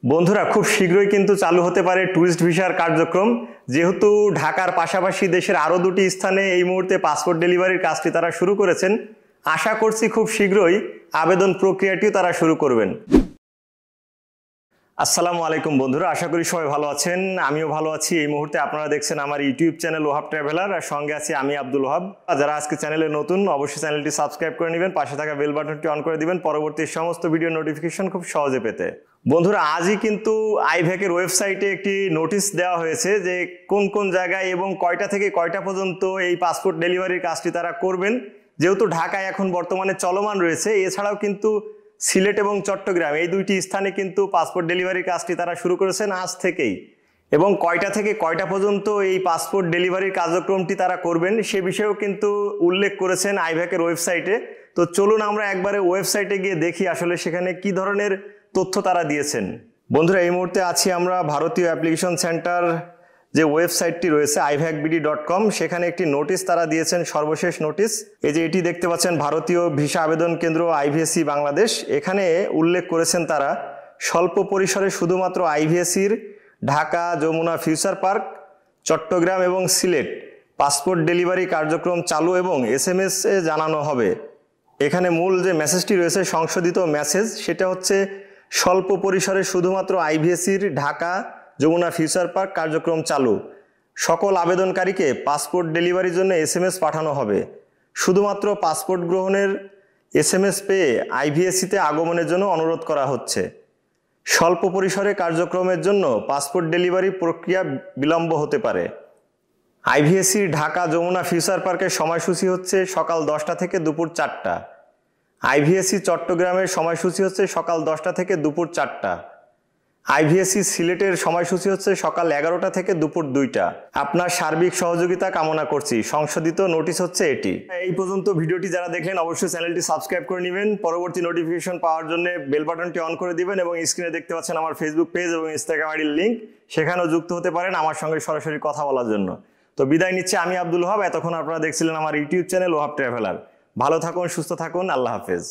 বন্ধুরা খুব শীঘ্রই কিন্তু চালু হতে পারে ট্যুরিস্ট ভিসার কার্যক্রম। যেহেতু ঢাকার পাশাপাশি দেশের আরও দুটি স্থানে এই মুহূর্তে পাসপোর্ট ডেলিভারির কাজটি তারা শুরু করেছেন। আশা করছি খুব শীঘ্রই আবেদন প্রক্রিয়াটিও তারা শুরু করবেন। আসসালামু আলাইকুম বন্ধুরা, আশা করি সবাই ভালো আছেন। আমিও ভালো আছি। এই মুহূর্তে আপনারা দেখছেন আমার ইউটিউব চ্যানেল ওহাব ট্রাভেলার, আর সঙ্গে আছি আমি আব্দুল ওহাব। যারা আজকে চ্যানেলে নতুন অবশ্যই চ্যানেলটি সাবস্ক্রাইব করে নেবেন, পাশে থাকা বেল বাটনটি অন করে দিবেন পরবর্তী সমস্ত ভিডিও নোটিফিকেশন খুব সহজে পেতে। বন্ধুরা আজই কিন্তু আইভ্যাকের ওয়েবসাইটে একটি নোটিশ দেওয়া হয়েছে যে কোন কোন জায়গায় এবং কয়টা থেকে কয়টা পর্যন্ত এই পাসপোর্ট ডেলিভারির কাজটি তারা করবেন। যেহেতু ঢাকায় এখন বর্তমানে চলমান রয়েছে, এছাড়াও কিন্তু সিলেট এবং চট্টগ্রাম এই দুইটি স্থানে কিন্তু পাসপোর্ট ডেলিভারির কাজটি তারা শুরু করেছেন আজ থেকেই। এবং কয়টা থেকে কয়টা পর্যন্ত এই পাসপোর্ট ডেলিভারির কার্যক্রমটি তারা করবেন সে বিষয়েও কিন্তু উল্লেখ করেছেন আইভ্যাকের ওয়েবসাইটে। তো চলুন আমরা একবারে ওয়েবসাইটে গিয়ে দেখি আসলে সেখানে কি ধরনের তথ্য তারা দিয়েছেন। বন্ধুরা এই মুহূর্তে আছি আমরা ভারতীয় অ্যাপ্লিকেশন সেন্টার যে ওয়েবসাইটটি রয়েছে ivackbd.com, সেখানে একটি নোটিশ তারা দিয়েছেন, সর্বশেষ নোটিশ। এই যে এটি দেখতে পাচ্ছেন, ভারতীয় ভিসা আবেদন কেন্দ্র আইভিএসি বাংলাদেশ। এখানে উল্লেখ করেছেন তারা স্বল্প পরিসরে শুধুমাত্র আইভিএসির ঢাকা, যমুনা ফিউচার পার্ক, চট্টগ্রাম এবং সিলেট পাসপোর্ট ডেলিভারি কার্যক্রম চালু এবং SMS এ জানানো হবে। এখানে মূল যে মেসেজটি রয়েছে, সংশোধিত মেসেজ, সেটা হচ্ছে স্বল্প পরিসরে শুধুমাত্র আইভিএসির ঢাকা, যমুনা ফিউচার পার্ক কার্যক্রম চালু। সকল আবেদনকারীকে পাসপোর্ট ডেলিভারির জন্য SMS পাঠানো হবে। শুধুমাত্র পাসপোর্ট গ্রহণের SMS পেয়ে আইভিএসিতে আগমনের জন্য অনুরোধ করা হচ্ছে। স্বল্প পরিসরে কার্যক্রমের জন্য পাসপোর্ট ডেলিভারি প্রক্রিয়া বিলম্ব হতে পারে। আইভিএসির ঢাকা, যমুনা ফিউচার পার্কের সময়সূচি হচ্ছে সকাল 10টা থেকে দুপুর 4টা। আইভিএসি চট্টগ্রামের সময়সূচি হচ্ছে সকাল 10টা থেকে দুপুর 4টা। আইভিএসি সিলেটের সময়সূচি হচ্ছে সকাল 11টা থেকে দুপুর 2টা। আপনার সার্বিক সহযোগিতা কামনা করছি। সংশোধিত নোটিশ হচ্ছে এটি। এই পর্যন্ত ভিডিওটি যারা দেখলেন অবশ্যই চ্যানেলটি সাবস্ক্রাইব করে নেবেন, পরবর্তী নোটিফিকেশন পাওয়ার জন্য বেল বাটনটি অন করে দিবেন এবং স্ক্রিনে দেখতে পাচ্ছেন আমার ফেসবুক পেজ এবং ইনস্টাগ্রাম আইডির লিঙ্ক, সেখানেও যুক্ত হতে পারেন আমার সঙ্গে সরাসরি কথা বলার জন্য। তো বিদায় নিচ্ছে আমি আব্দুল ওহাব। এতক্ষণ আপনারা দেখছিলেন আমার ইউটিউব চ্যানেল ওহাব ট্রাভেলার। ভালো থাকুন, সুস্থ থাকুন, আল্লাহ হাফেজ।